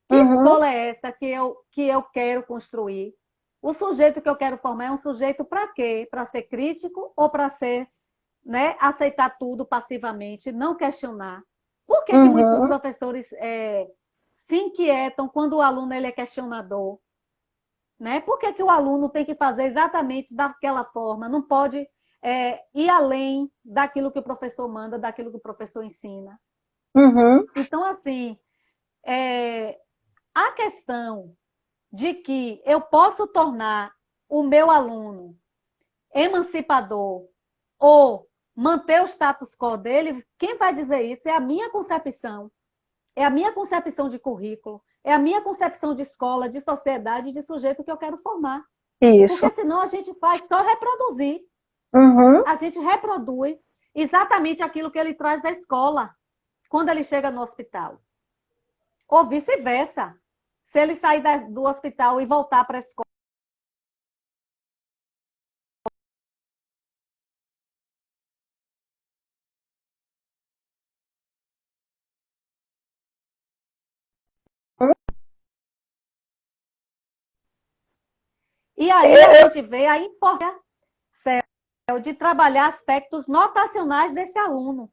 Que escola é essa que eu quero construir? O sujeito que eu quero formar é um sujeito para quê? Para ser crítico ou para ser, né, aceitar tudo passivamente, não questionar? Por que muitos professores se inquietam quando o aluno ele é questionador? Né? Por que o aluno tem que fazer exatamente daquela forma? Não pode ir além daquilo que o professor manda, daquilo que o professor ensina. Então, assim, a questão de que eu posso tornar o meu aluno emancipador ou manter o status quo dele, quem vai dizer isso é a minha concepção. É a minha concepção de currículo, é a minha concepção de escola, de sociedade, de sujeito que eu quero formar. Isso. Porque senão a gente faz só reproduzir. A gente reproduz exatamente aquilo que ele traz da escola, quando ele chega no hospital. Ou vice-versa. Se ele sair do hospital e voltar para a escola, E aí a gente vê a importância de trabalhar aspectos notacionais desse aluno,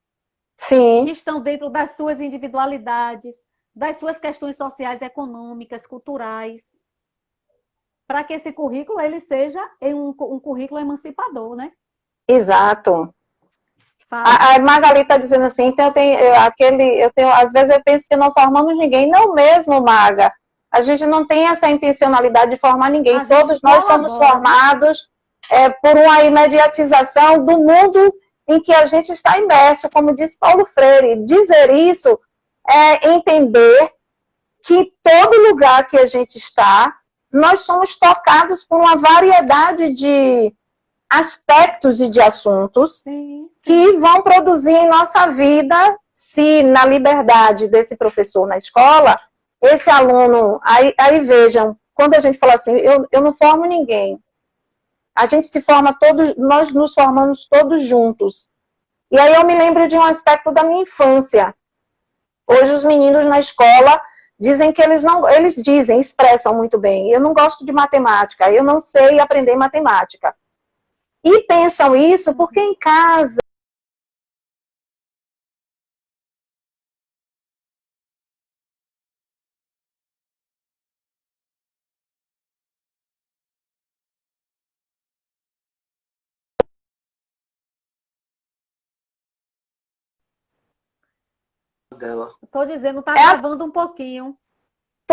Sim. que estão dentro das suas individualidades, das suas questões sociais, econômicas, culturais, para que esse currículo ele seja um currículo emancipador, né? Exato. A Magali está dizendo assim, então às vezes eu penso que não formamos ninguém. Não mesmo, Maga. A gente não tem essa intencionalidade de formar ninguém. Todos nós somos formados por uma imediatização do mundo em que a gente está imerso, como diz Paulo Freire. Dizer isso é entender que todo lugar que a gente está, nós somos tocados por uma variedade de aspectos e de assuntos que vão produzir em nossa vida, se na liberdade desse professor na escola, esse aluno, aí vejam, quando a gente fala assim, eu não formo ninguém, a gente se forma todos, nós nos formamos todos juntos. E aí eu me lembro de um aspecto da minha infância. Hoje os meninos na escola dizem que expressam muito bem, eu não gosto de matemática, eu não sei aprender matemática. E pensam isso porque em casa dela. Estou dizendo, está gravando um pouquinho.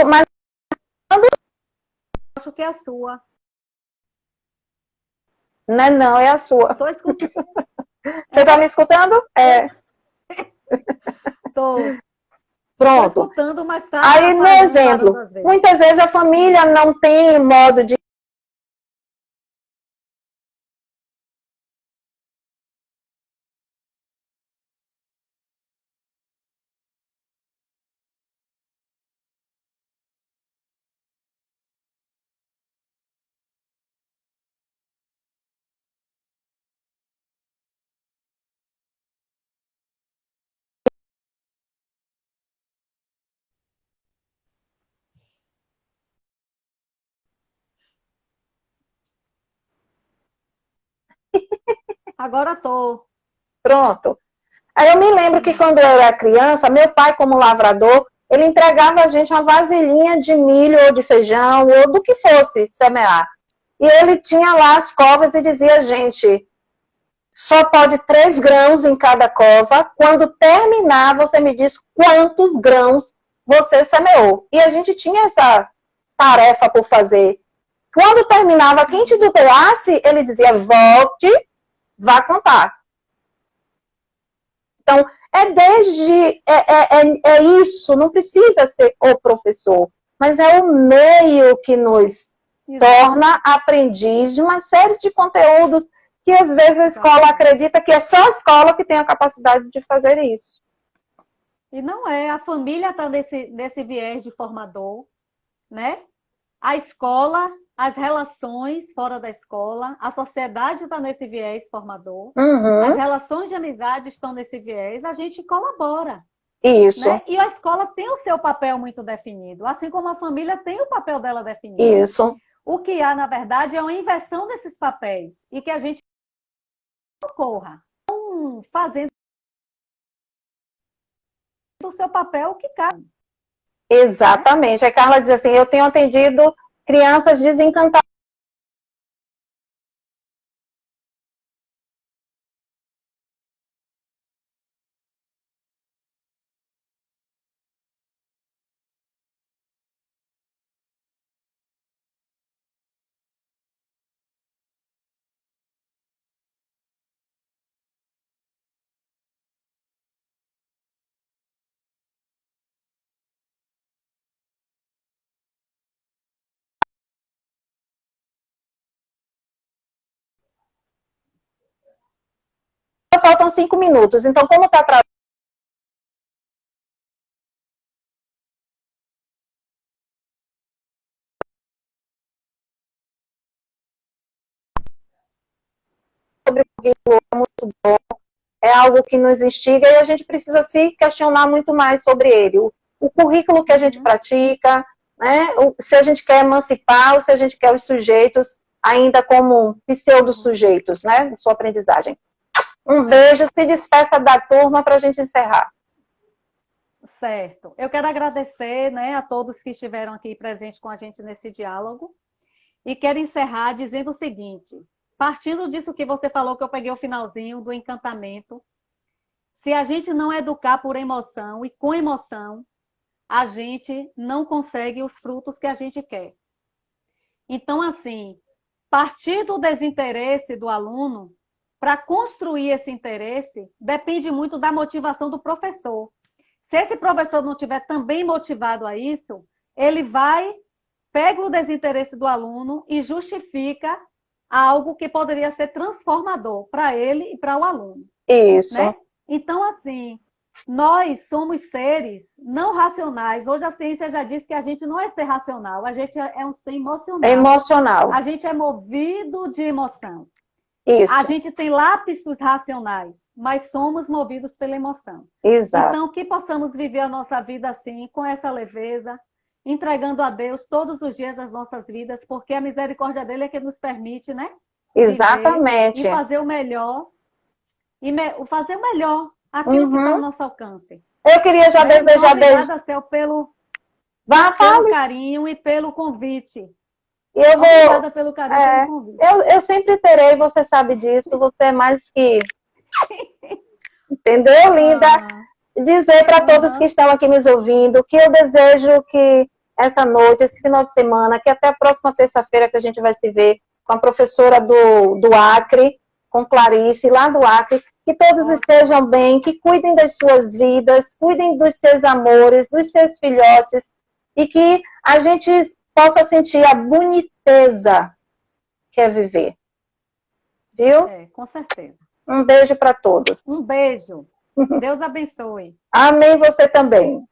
Mas acho que é a sua. Não, é a sua. Estou escutando. Você está me escutando? É. Estou. Pronto. Estou escutando, mas está. Aí, no exemplo, muitas vezes a família não tem modo de Agora estou. Pronto. Aí eu me lembro que quando eu era criança, meu pai, como lavrador, ele entregava a gente uma vasilhinha de milho ou de feijão, ou do que fosse semear. E ele tinha lá as covas e dizia, gente, só pode 3 grãos em cada cova. Quando terminar, você me diz quantos grãos você semeou. E a gente tinha essa tarefa por fazer. Quando terminava, quem titulasse, ele dizia, volte, vá contar. Então, é isso, não precisa ser o professor, mas é o meio que nos torna aprendiz de uma série de conteúdos que às vezes a escola acredita que é só a escola que tem a capacidade de fazer isso. E não é, a família está nesse viés de formador, né? A escola, as relações fora da escola, a sociedade está nesse viés formador, as relações de amizade estão nesse viés, a gente colabora. Isso. Né? E a escola tem o seu papel muito definido, assim como a família tem o papel dela definido. Isso. O que há, na verdade, é uma inversão desses papéis e que a gente ocorra, fazendo o seu papel que cabe. Exatamente. A Carla diz assim, eu tenho atendido crianças desencantadas. Faltam 5 minutos, então como está atrasado? Sobre o currículo é muito bom, é algo que nos instiga e a gente precisa se questionar muito mais sobre ele. O currículo que a gente pratica, né? Se a gente quer emancipar ou se a gente quer os sujeitos ainda como pseudo-sujeitos, né, de sua aprendizagem. Um beijo, se despeça da turma para a gente encerrar. Certo. Eu quero agradecer, né, a todos que estiveram aqui presentes com a gente nesse diálogo. E quero encerrar dizendo o seguinte, partindo disso que você falou, que eu peguei o finalzinho do encantamento, se a gente não educar por emoção e com emoção, a gente não consegue os frutos que a gente quer. Então, assim, partir do desinteresse do aluno, para construir esse interesse, depende muito da motivação do professor. Se esse professor não estiver também motivado a isso, ele vai, pega o desinteresse do aluno e justifica algo que poderia ser transformador para ele e para o aluno. Isso. Né? Então, assim, nós somos seres não racionais. Hoje a ciência já diz que a gente não é ser racional, a gente é um ser emocional. Emocional. A gente é movido de emoção. Isso. A gente tem lapsos racionais, mas somos movidos pela emoção. Exato. Então, que possamos viver a nossa vida assim, com essa leveza, entregando a Deus todos os dias as nossas vidas, porque a misericórdia dele é que nos permite, né? Exatamente. E fazer o melhor, fazer o melhor, aquilo que está ao nosso alcance. Eu queria já desejar... Obrigada, Céu, pelo carinho e pelo convite. Obrigada pelo carinho e pelo convite. Eu sempre terei, você sabe disso, você é mais que... Entendeu, linda? Dizer para todos que estão aqui nos ouvindo que eu desejo que essa noite, esse final de semana, que até a próxima terça-feira que a gente vai se ver com a professora do Acre, com Clarice, lá do Acre, que todos estejam bem, que cuidem das suas vidas, cuidem dos seus amores, dos seus filhotes, e que a gente possa sentir a boniteza que é viver. Viu? Com certeza. Um beijo para todos. Um beijo. Deus abençoe. Amém, você também.